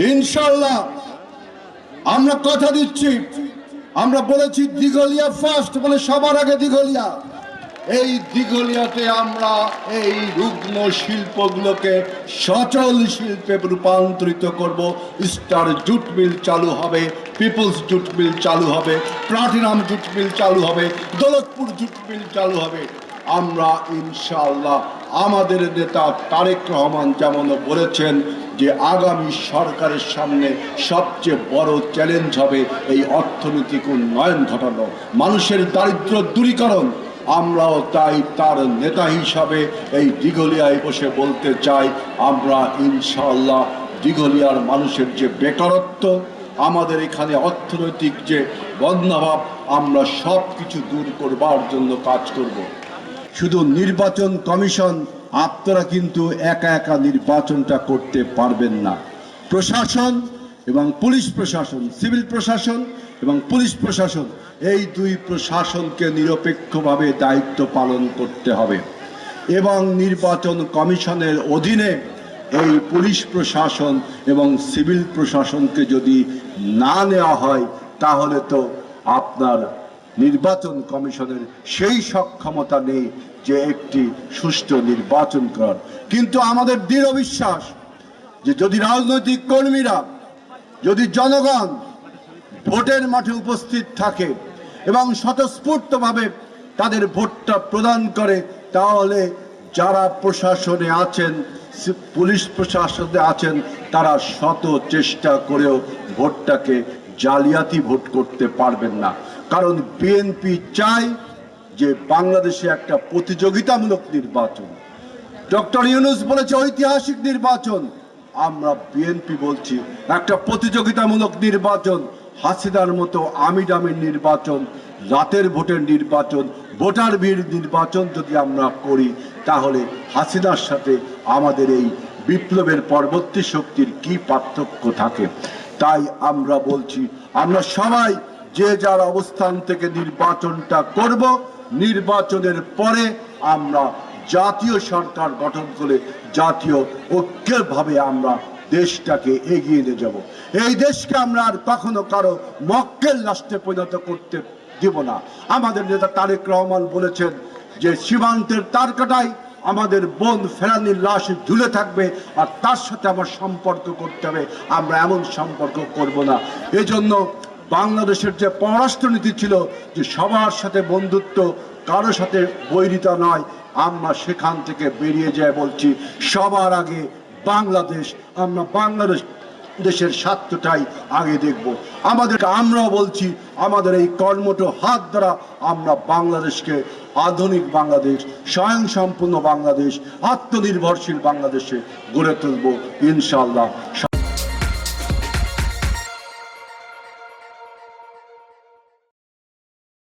ইনশাআল্লাহ আমরা কথা দিচ্ছি, আমরা বলেছি দিঘলিয়া ফার্স্ট, বলে সবার আগে দিঘলিয়া। এই দিঘলিয়াতে আমরা এই রুগ্ন শিল্পগুলোকে সচল শিল্পে রূপান্তরিত করব। স্টার জুট মিল চালু হবে, পিপলস জুট মিল চালু হবে, প্লাটিনাম জুট মিল চালু হবে, দৌলতপুর জুট মিল চালু হবে। আমরা ইনশাআল্লাহ আমাদের নেতা তারেক রহমান যেমন বলেছেন যে আগামী সরকারের সামনে সবচেয়ে বড় চ্যালেঞ্জ হবে এই অর্থনৈতিক উন্নয়ন ঘটানো, মানুষের দারিদ্র দূরীকরণ। আমরাও তাই তার নেতা হিসাবে এই দিঘলিয়ায় বসে বলতে চাই, আমরা ইনশাআল্লাহ দিঘলিয়ার মানুষের যে বেকারত্ব, আমাদের এখানে অর্থনৈতিক যে বন্যাভাব, আমরা সব কিছু দূর করবার জন্য কাজ করব। শুধু নির্বাচন কমিশন, আপনারা কিন্তু একা একা নির্বাচনটা করতে পারবেন না। প্রশাসন এবং পুলিশ প্রশাসন, সিভিল প্রশাসন এবং পুলিশ প্রশাসন, এই দুই প্রশাসনকে নিরপেক্ষভাবে দায়িত্ব পালন করতে হবে এবং নির্বাচন কমিশনের অধীনে এই পুলিশ প্রশাসন এবং সিভিল প্রশাসনকে যদি না নেওয়া হয় তাহলে তো আপনার নির্বাচন কমিশনের সেই সক্ষমতা নেই যে একটি সুষ্ঠু নির্বাচন করার। কিন্তু আমাদের দৃঢ় বিশ্বাস যে যদি রাজনৈতিক কর্মীরা, যদি জনগণ ভোটের মাঠে উপস্থিত থাকে এবং স্বতঃস্ফূর্তভাবে তাদের ভোটটা প্রদান করে, তাহলে যারা প্রশাসনে আছেন, পুলিশ প্রশাসনে আছেন, তারা শত চেষ্টা করেও ভোটটাকে জালিয়াতি ভোট করতে পারবেন না। কারণ বিএনপি চায় যে বাংলাদেশে একটা প্রতিযোগিতামূলক নির্বাচন। ডক্টর ইউনূস বলেছে ঐতিহাসিক নির্বাচন, আমরা বিএনপি বলছি একটা প্রতিযোগিতামূলক নির্বাচন। হাসিনার মতো আমিডামির নির্বাচন, রাতের ভোটের নির্বাচন, ভোটার ভিড় নির্বাচন যদি আমরা করি, তাহলে হাসিনার সাথে আমাদের এই বিপ্লবের পরবর্তী শক্তির কি পার্থক্য থাকে? তাই আমরা বলছি, আমরা সবাই যে যার অবস্থান থেকে নির্বাচনটা করব, নির্বাচনের পরে আমরা জাতীয় সরকার গঠন করে জাতীয় ঐক্যভাবে আমরা দেশটাকে এগিয়ে নিয়ে যাব। এই দেশকে আমরা আর কখনো কারো মক্কেল রাষ্ট্রে পরিণত করতে দিব না। আমাদের নেতা তারেক রহমান বলেছেন যে সীমান্তের তারকাটাই আমাদের বোন ফেরানির লাশ ঝুলে থাকবে আর তার সাথে আমার সম্পর্ক করতে হবে, আমরা এমন সম্পর্ক করব না। এজন্য বাংলাদেশের যে পররাষ্ট্রনীতি ছিল যে সবার সাথে বন্ধুত্ব, কারোর সাথে বৈরিতা নয়, আমরা সেখান থেকে বেরিয়ে যায় বলছি সবার আগে বাংলাদেশ, আমরা বাংলাদেশ দেশের স্বার্থটাই আগে দেখব। আমরাও বলছি আমাদের এই কর্মঠ হাত দ্বারা আমরা বাংলাদেশকে আধুনিক বাংলাদেশ, স্বয়ংসম্পূর্ণ বাংলাদেশ, আত্মনির্ভরশীল বাংলাদেশে গড়ে তুলব ইনশাআল্লাহ।